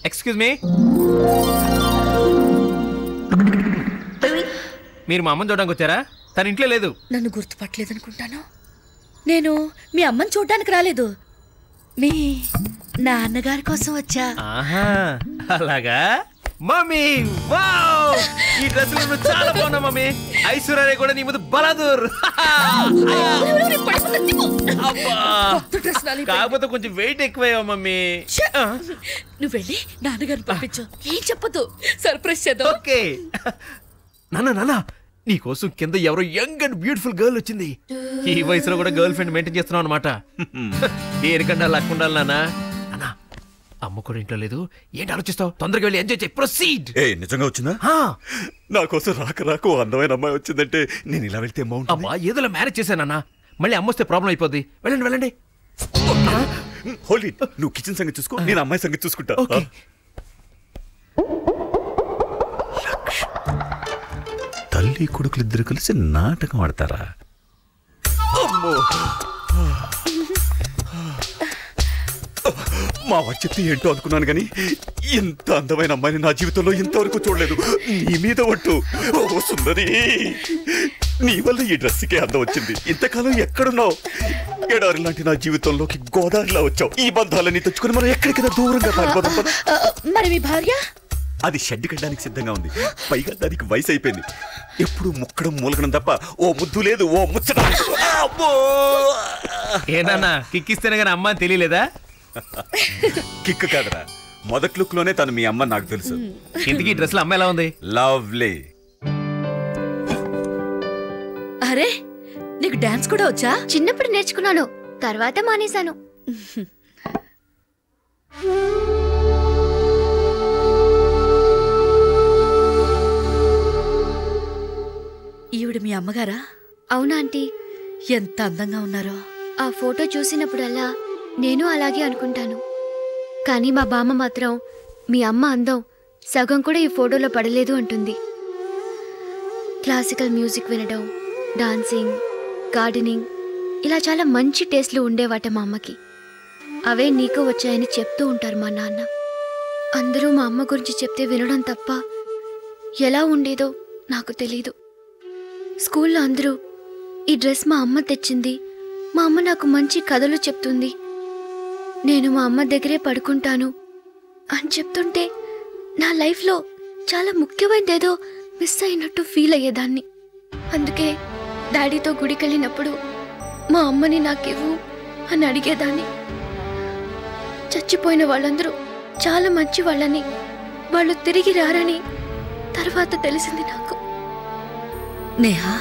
Excuse me, మీరు మా అమ్మని చూడడానికి వచ్చారా? తన ఇంట్లో లేదు. నన్ను గుర్తుపట్టలేదు అనుకుంటాను. నేను మీ అమ్మని చూడడానికి రాలేదు, మీ నాన్నగారి కోసం వచ్చా. ఆహా, అలాగా. మమ్మీ, వావ్, ఈ డ్రెస్ లో చాలా బాగున్నా మమ్మీ. ఐశ్వర్య కూడా నీ ముందు బలాదూర్. కాకపోతే కొంచెం వెయిట్ ఎక్కువయ్యా మమ్మీ. నువ్వు వెళ్ళి నాన్నగారిని పంపించు, ఏం చెప్పదు, సర్ప్రైజ్ చేద్దాం. ఓకే. నాన్న, నీ కోసం కింద ఎవరో యంగ్ అండ్ బ్యూటిఫుల్ గర్ల్ వచ్చింది. ఈ వయసులో కూడా గర్ల్ ఫ్రెండ్ మెయింటైన్ చేస్తున్నావు అనమాట. దేనికన్నా లక్ ఉండాలి నాన్న. అమ్మ కూడా ఇంట్లో లేదు, ఏంటి ఆలోచిస్తావు? తొందరగా వెళ్ళి ఎంజాయ్ చేయి. ప్రొసీడ్. నిజంగా వచ్చిందా? నా కోసం రాక అందమైన అమ్మాయి వచ్చిందంటే నేను ఇలా వెళ్తే అమ్మా, ఏదో మేనేజ్ చేశానన్నా. మళ్ళీ అమ్మ వస్తే ప్రాబ్లం అయిపోద్ది. వెళ్ళండి. హోలీ, నువ్వు కిచెన్ సంగతి చూసుకో, నేను అమ్మాయి సంగతి చూసుకుంటా. తల్లి కొడుకులు ఇద్దరు కలిసి నాటకం ఆడతారా? మా వాడు చెప్తే ఏంటో అనుకున్నాను గాని ఇంత అందమైన అమ్మాయిని నా జీవితంలో ఇంతవరకు చూడలేదు. నీ మీద ఒట్టు. ఓ సుందరి, నీ వల్ల ఈ డ్రెస్కే అందం వచ్చింది. ఇంతకాలం ఎక్కడున్నావు? ఎడారి లాంటి నా జీవితంలోకి గోదావరిలా వచ్చావు. ఈ బంధాలన్నీ తెచ్చుకుని మనం ఎక్కడికైనా దూరంగా పారిపోదాం. మరి మీ భార్య? అది షెడ్ కట్టడానికి సిద్ధంగా ఉంది. పైగా దానికి వయసు అయిపోయింది. ఎప్పుడు ముక్కడం మూలకడం తప్ప ఓ ముద్దు లేదు, ఓ ముచ్చట. ఏనా కిక్కిస్తేనే కానీ అమ్మ తెలియలేదా? కిక్ కాదరా, మొదటి లుక్ లోనే తను మీ అమ్మ నాకు తెలుసు. ఇంతకీ డ్రెస్ లో అమ్మ ఎలా ఉంది? లవ్లీ. అరే, నీకు డాన్స్ కూడా వచ్చా? చిన్నప్పుడు నేర్చుకున్నాను, తర్వాత మానేశాను. ఈవిడ మీ అమ్మగారా? అవునా ఆంటీ? ఎంత అందంగా ఉన్నారో. ఆ ఫోటో చూసినప్పుడల్లా నేను అలాగే అనుకుంటాను. కానీ మా బామ్మ మాత్రం మీ అమ్మ అందం సగం కూడా ఈ ఫోటోలో పడలేదు అంటుంది. క్లాసికల్ మ్యూజిక్ వినడం, డాన్సింగ్, గార్డెనింగ్ ఇలా చాలా మంచి టేస్ట్లు ఉండేవాట మా అమ్మకి. అవే నీకు వచ్చాయని చెప్తూ ఉంటారు మా నాన్న. అందరూ మా అమ్మ గురించి చెప్తే వినడం తప్ప ఎలా ఉండేదో నాకు తెలీదు. స్కూల్లో అందరూ ఈ డ్రెస్ మా అమ్మ తెచ్చింది, మా అమ్మ నాకు మంచి కథలు చెప్తుంది, నేను మా అమ్మ దగ్గరే పడుకుంటాను అని చెప్తుంటే నా లైఫ్లో చాలా ముఖ్యమైనదేదో మిస్ అయినట్టు ఫీల్ అయ్యేదాన్ని. అందుకే డాడీతో గుడికెళ్ళినప్పుడు మా అమ్మని నాకివ్వు అని అడిగేదాన్ని. చచ్చిపోయిన వాళ్ళందరూ చాలా మంచి వాళ్ళని, వాళ్ళు తిరిగి రారని తర్వాత తెలిసింది నాకు. నేహా,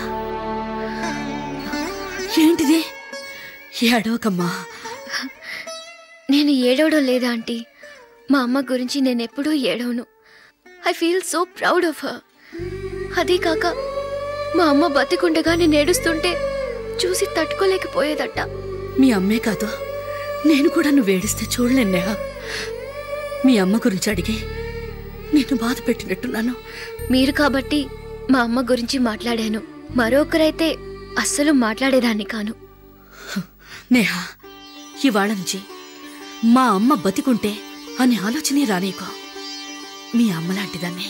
ఏంటిది? ఏడవకమ్మా. నేను ఏడవడం లేదా ఆంటీ? మా అమ్మ గురించి నేనెప్పుడూ ఏడవను. I feel so proud of her. అదీ కాక మా అమ్మ బతికుండగా నేను ఏడుస్తుంటే చూసి తట్టుకోలేకపోయేదట. మీ అమ్మే కాదు, నేను కూడా నువ్వు ఏడిస్తే చూడలేను నేహా. మీ అమ్మ గురించి అడిగి నేను బాధ పెట్టినట్టున్నాను. మీరు కాబట్టి మా అమ్మ గురించి మాట్లాడాను, మరొకరైతే అస్సలు మాట్లాడేదాన్ని కాను. నేహా, ఇవాళ నుంచి మా అమ్మ బతికుంటే అని ఆలోచనే రానీకో. మీ అమ్మ లాంటిదాన్ని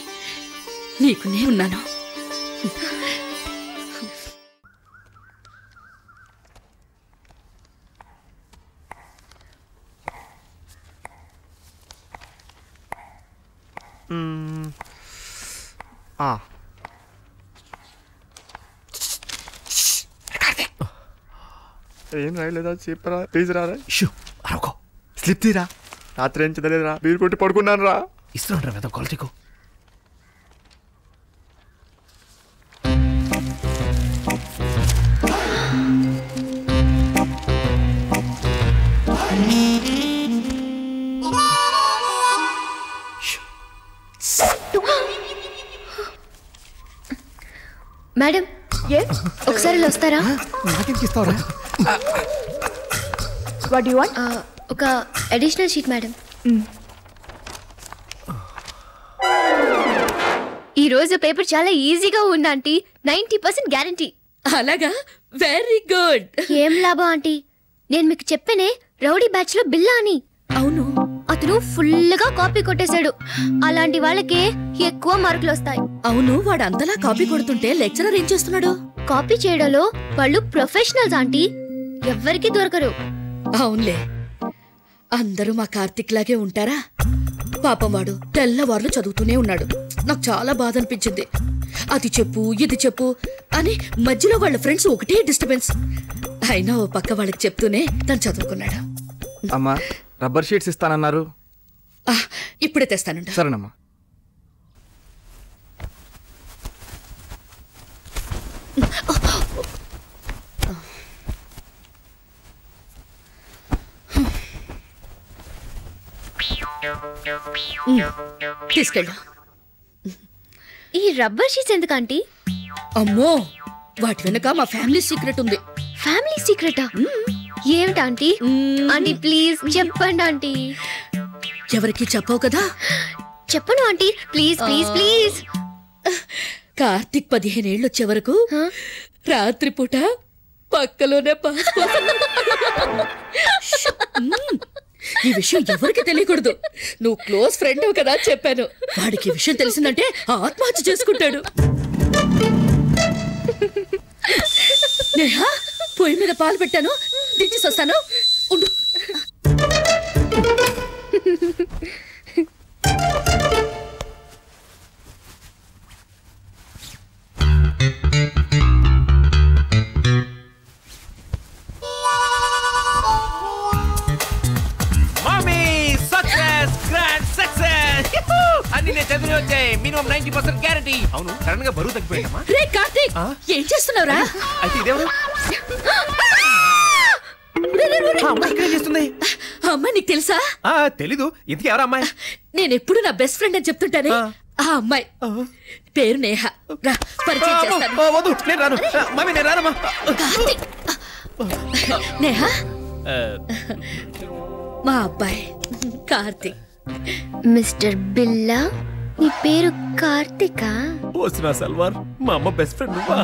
నీకు నేనున్నాను. ఏం రాయలేదా? చెప్పరా ప్లీజ్. రారా, స్లిప్ తీరా. రాత్రి ఏం చదవలేదురా, బీరు కొట్టి పడుకున్నాను రా. ఇస్తున్నాడు రా క్వాలిటీకు. మేడం, ఒకసారి వస్తారా? ఒక అడిషనల్ షీట్ మేడం. ఈ రోజు పేపర్ చాలా ఈజీగా ఉంది ఆంటీ, 90% గ్యారంటీ. అలాగా, వెరీ గుడ్. ఏం లాభం ఆంటీ, నేను మీకు చెప్పానే రౌడీ బ్యాచ్ లో బిల్లా అని. అవును, అతను అతను ఫుల్గా కాపీ కొట్టేశాడు. అలాంటి వాళ్ళకే ఎక్కువ మార్కులు వస్తాయి. అవును, వాడు అంతలా కాపీ కొడుతుంటే లెక్చరర్ ఏం చేస్తున్నాడు? కాపీ చేయడంలో వాళ్ళు ప్రొఫెషనల్స్ ఆంటీ, ఎవ్వరికి దొరకరు. అవునులే, అందరూ మా కార్తిక్ లాగే ఉంటారా? పాపం వాడు తెల్లవార్లు చదువుతూనే ఉన్నాడు. నాకు చాలా బాధ అనిపించింది. అది చెప్పు ఇది చెప్పు అని మధ్యలో వాళ్ళ ఫ్రెండ్స్ ఒకటే డిస్టర్బెన్స్. అయినా ఓ పక్క వాళ్ళకి చెప్తూనే తను చదువుకున్నాడు. అమ్మా, రబ్బర్ షీట్స్ ఇస్తానన్నారు. ఇప్పుడే తెస్తానంట. సరేనమ్మా. తీసుకెళ్ళు. ఈ రబ్బర్ షీట్స్ ఎందుకంటీ? అమ్మో, వాటి వెనక మా ఫ్యామిలీ సీక్రెట్ ఉంది. ఫ్యామిలీ సీక్రెటా? ఏమిటంటీ? ఆంటీ ప్లీజ్ చెప్పండి ఆంటీ. ఎవరికి చెప్పవు కదా? చెప్పను aunty, please please please. Karthik 15 ఏళ్ళు వచ్చే వరకు రాత్రిపూట పక్కలోనే ఈ విషయం ఎవరికి తెలియకూడదు. నువ్వు క్లోజ్ ఫ్రెండ్ కదా చెప్పాను. వాడికి ఈ విషయం తెలిసిందంటే ఆత్మహత్య చేసుకుంటాడు. నేహా, పొయ్యి మీద పాలు పెట్టాను, దించేసి వస్తాను. ఉండు. అన్ని నేను చదివి వచ్చాయి. Minimum 90% guarantee. అవును, సడన్ గా బరువు తగ్గిపోయిందమ్మా. రే కార్తీక్, ఏం చేస్తున్నావురా? అయితే ఇదేవరు అమ్మాయి చేస్తుంది? అమ్మాయి నీకు తెలుసా? తెలీదు. ఇంతకీ ఎవరు అమ్మాయి? నేనెప్పుడు నా బెస్ట్ ఫ్రెండ్ అని చెప్తుంటానే ఆ అమ్మాయి పేరు నేహ. రా, పరిచయం చేస్తాను. వద్దు, నేను రాను. మమ్మీ, నేను రానమ్మా. నేహ, మా అబ్బాయి కార్తీక్. మిస్టర్ బిల్లా, నీ పేరు కార్తికా? ఓసినా సల్వార్, మా అమ్మ బెస్ట్ ఫ్రెండ్ నువ్వా?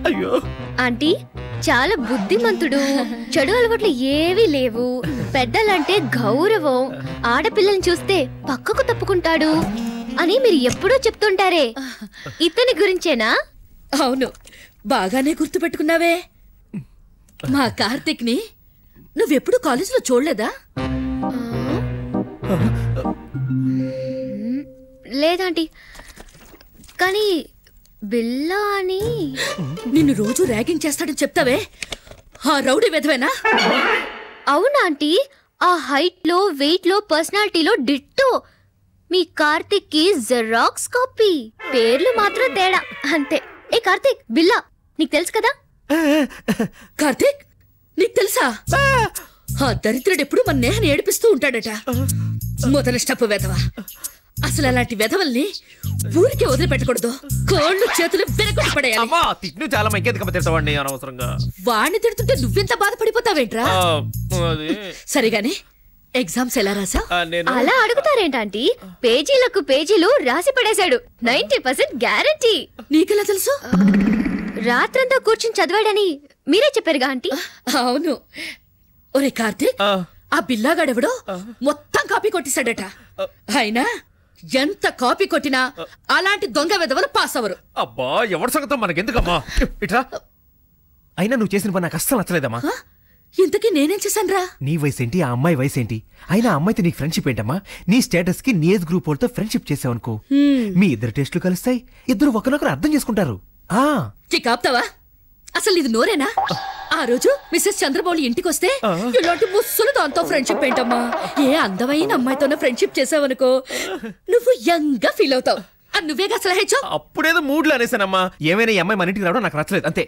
అయ్యో ఆంటీ చాలా బుద్ధిమంతుడు, చెడు అలవాట్లు ఏవీ లేవు, పెద్దలంటే గౌరవం, ఆడపిల్లని చూస్తే పక్కకు తప్పుకుంటాడు అని మీరు ఎప్పుడూ చెప్తుంటారే, ఇతని గురించేనా? అవును, బాగానే గుర్తుపెట్టుకున్నావే. మా కార్తిక్ ని నువ్వెప్పుడు కాలేజీలో చూడలేదా? లేదాంటీ, కానీ బిల్లా అని నిన్ను రోజు ర్యాగింగ్ చేస్తాడని చెప్తావే, ఆ రౌడీ వెధవేనా? అవునా ఆంటీ? ఆ హైట్ లో, వెయిట్ లో, పర్సనాలిటీలో డిట్టో. మీ కార్తిక్ కి జెరాక్స్ కాపీ, పేర్లు మాత్రం తేడా అంతే. ఏ కార్తిక్, బిల్లా నీకు తెలుసు కదా? కార్తిక్, నీకు తెలుసా? ఆ దరిద్రుడు ఎప్పుడు మన నేహని ఏడిపిస్తూ ఉంటాడట. మొదటి స్టెప్ వెధవా. అసలు అలాంటి వెధవల్ని ఊరికే వదిలిపెట్టకూడదు. కోళ్ళు చేతులు వెనకొట్టి పడేయాలి. తిట్టు చాలా మంకేది తిడతావండి అనవసరంగా. వాడిని తిడుతుంటే నువ్వెంత బాధపడిపోతావేంట్రా? సరిగాని ఎగ్జామ్స్ ఎలా రాసా? అలా అడుగుతారేంటంటీ? పేజీలకు పేజీలు రాసి పడేశాడు. 90% గ్యారంటీ. నీకెలా తెలుసు? రాత్రంతా కూర్చుని చదివాడని మీరే చెప్పారుగా ఆంటీ. అవును. ఒరే కార్తీక్, ఆ బిల్లాగాడెవడో మొత్తం కాపీ కొట్టేశాడట. అయినా ఎంత కాపీ కొట్టినా అలాంటి దొంగ వెధవలు పాస్ అవరు. అబ్బా, ఎవరి సంగతం మనకెందుకమ్మా? ఇట్రా. అయినా నువ్వు చేసిన పని నాకు అస్సలు నచ్చలేదమ్మా. ఇంతకీ నేనేం చేశానురా? నీ వయసు ఏంటి, ఆ అమ్మాయి వయసు ఏంటి? అయినా అమ్మాయితో నీకు ఫ్రెండ్షిప్ ఏంటమ్మా? నీ స్టేటస్ కి నీ ఏజ్ గ్రూప్ వాళ్ళతో ఫ్రెండ్షిప్ చేసావనుకో, మీ ఇద్దరు టేస్టులు కలుస్తాయి, ఇద్దరు ఒకరినొకరు అర్థం చేసుకుంటారు. కాపుతావా? అసలు ఇది నోరేనా? ఆ రోజు మిస్సెస్ చంద్రబాబు ఇంటికొస్తే ఇలాంటి ముస్సులు దాంతో ఫ్రెండ్షిప్ ఏంటమ్మా? ఏ అందమైన అమ్మాయితోనే ఫ్రెండ్షిప్ చేసావనుకో, నువ్వు యంగ్ గా ఫీల్ అవుతావు. నువ్వేగా అసలు హెచ్చో. అప్పుడేదో మూడ్లో అనేసానమ్మా. ఏమైనా ఈ అమ్మాయి మన ఇంటికి రావడం నాకు నచ్చలేదు, అంతే.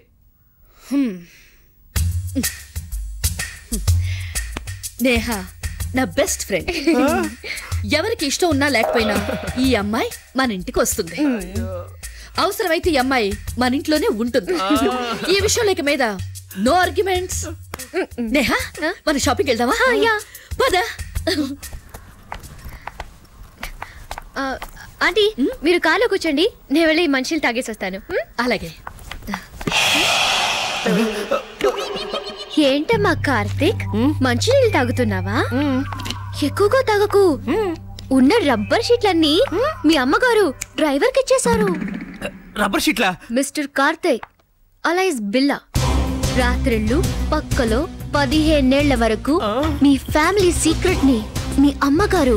నేహా నా బెస్ట్ ఫ్రెండ్. ఎవరికి ఇష్టం ఉన్నా లేకపోయినా ఈ అమ్మాయి మన ఇంటికి వస్తుంది. అవసరమైతే ఈ అమ్మాయి మన ఇంట్లోనే ఉంటుంది. ఈ విషయం లేక మీద నో ఆర్గ్యుమెంట్స్. నేహా, మన షాపింగ్ వెళ్దామా? పద. ఆంటీ, మీరు కార్లో కూర్చోండి, నేను వెళ్ళి మంచిలు తాగేసి వస్తాను. అలాగే. ఏంటమ్మా కార్తీక్ మంచినీళ్ళు తాగుతున్నావా? ఎక్కువగా తాగకు. ఉన్న రబ్బర్ షీట్లన్నీ మీ అమ్మగారు డ్రైవర్ కి ఇచ్చేశారు. రబ్బర్ షీట్లా? మిస్టర్ కార్తీక్ అలైస్ బిల్లా రాత్రిళ్ళు పక్కలో 15 ఏళ్ల వరకు మీ ఫ్యామిలీ సీక్రెట్ ని మీ అమ్మగారు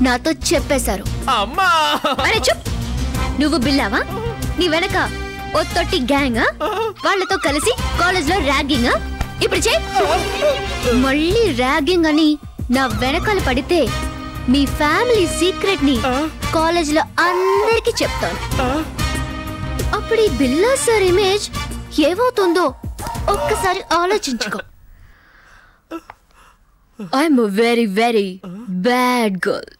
నాతో చెప్పేశారు. అమ్మా! అరే చూప్. నువ్వు బిల్లావా? నీ వెనక ఓ తొట్టి గ్యాంగ్ వాళ్ళతో కలిసి కాలేజ్ లో ర్యాగింగ్. ఇప్పుడు చెయ్. మళ్ళీ ర్యాగింగ్ అని నా వెనకాల పడితే మీ ఫ్యామిలీ సీక్రెట్ ని కాలేజ్ లో అందరికి చెప్తాను. అప్పుడు ఈ బిల్లా సార్ ఇమేజ్ ఏమవుతుందో ఒక్కసారి ఆలోచించుకో. I'm very very bad girl.